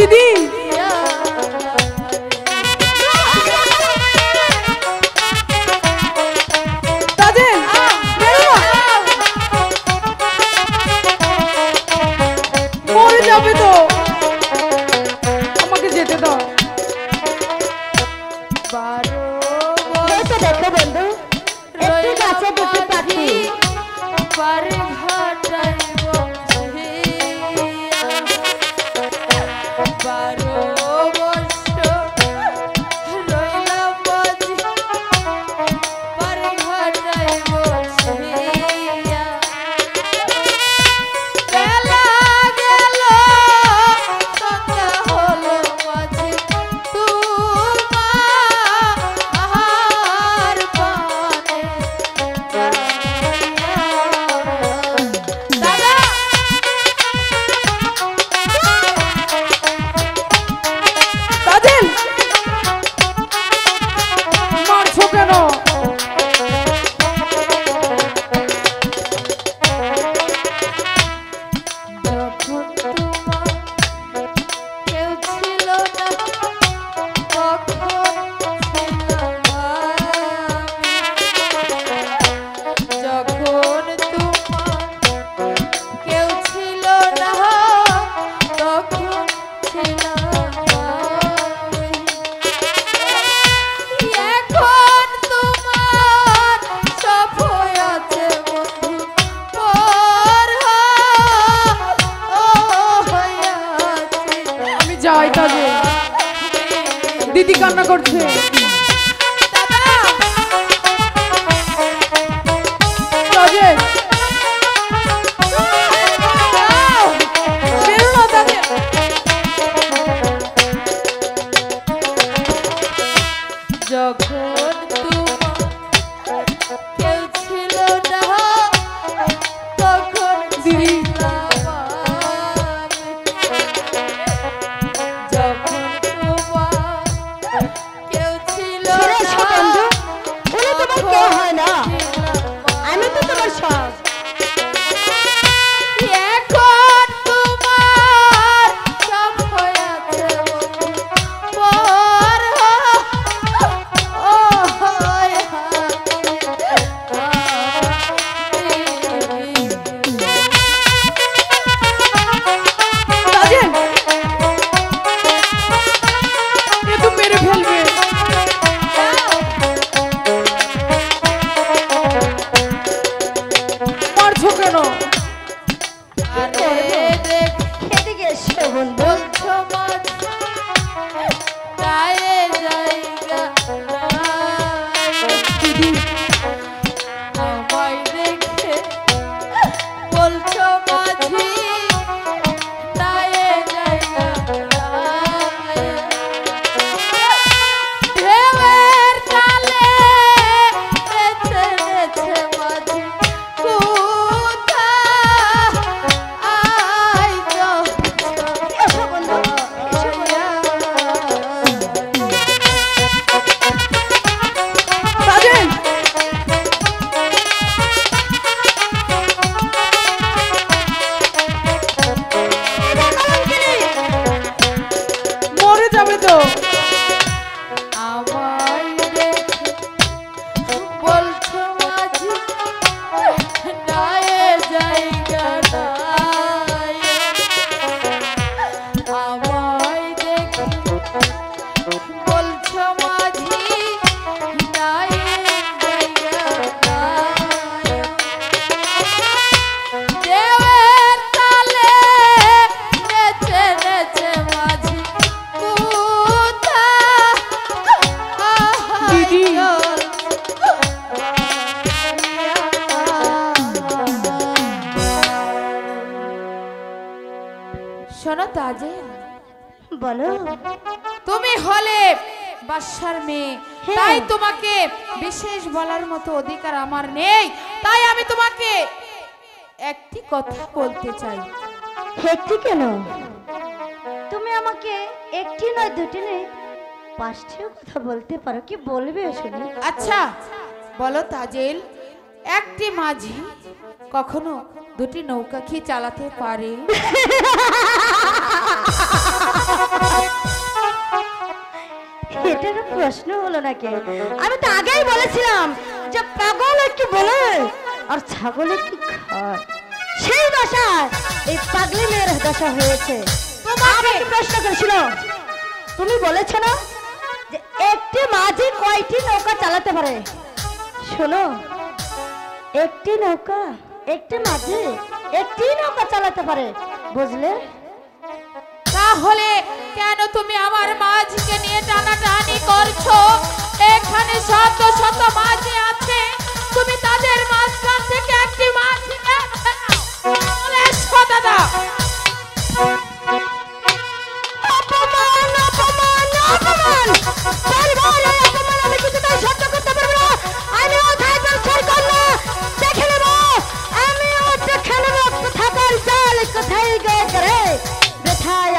দিদি মরে যাবে তো, আমাকে যেতে দাও। দেখো বন্ধু, একটু কাছে দেখতে পাচ্ছি দিদি কান্না করছে। যখন কেউ ছিল না তখন যখন কেউ ছিল তোমার কেউ হয় না, আমি তো তোমার সব। শোনো তাজেল, বলো। তুমি হলে বাদশার মেয়ে, তাই তোমাকে বিশেষ বলার মতো অধিকার আমার নেই। তাই আমি তোমাকে একটি কথা বলতে চাই। একটি কেন? তুমি আমাকে একটি নয়, দুটি নয়, পাঁচটিও কথা বলতে পারো। কি বলবে শুনি? আচ্ছা বলো তাজেল, একটি মাঝি কখনো দুটি নৌকা কি চালাতে পারে? এটা একটা প্রশ্ন হলো নাকি? আমি তো আগেই বলেছিলাম যে পাগল কি বলে আর ছাগলে কি খায়, সেই দশায় এই পাগলি মেয়ের দশা হয়েছে। তোমাকে প্রশ্ন করেছিল, তুমি বলেছ না যে একটি মাঝি কয়টি নৌকা চালাতে পারে? শোনো, একটি নৌকা, একটি মাঝি একটি নৌকা চালাতে পারে, বুঝলে? তাহলে কেন তুমি আমার মাঝিকে নিয়ে টানাটানি করছো? এখানে শত শত মাঝি আছে, তুমি তাদের মাঝখান থেকে একটি মাঝিকে চলে এসো দাদা। অপমান, অপমান, অপমান! বারবার এই অপমান আমি কিছুতেই সহ্য করতে পারবো না। আমি ওঠাই ব্যবসার কন্যা, দেখে নেব, আমিও দেখে নেব কোথাকার চাল কোথায় গিয়ে করে। ব্যথায়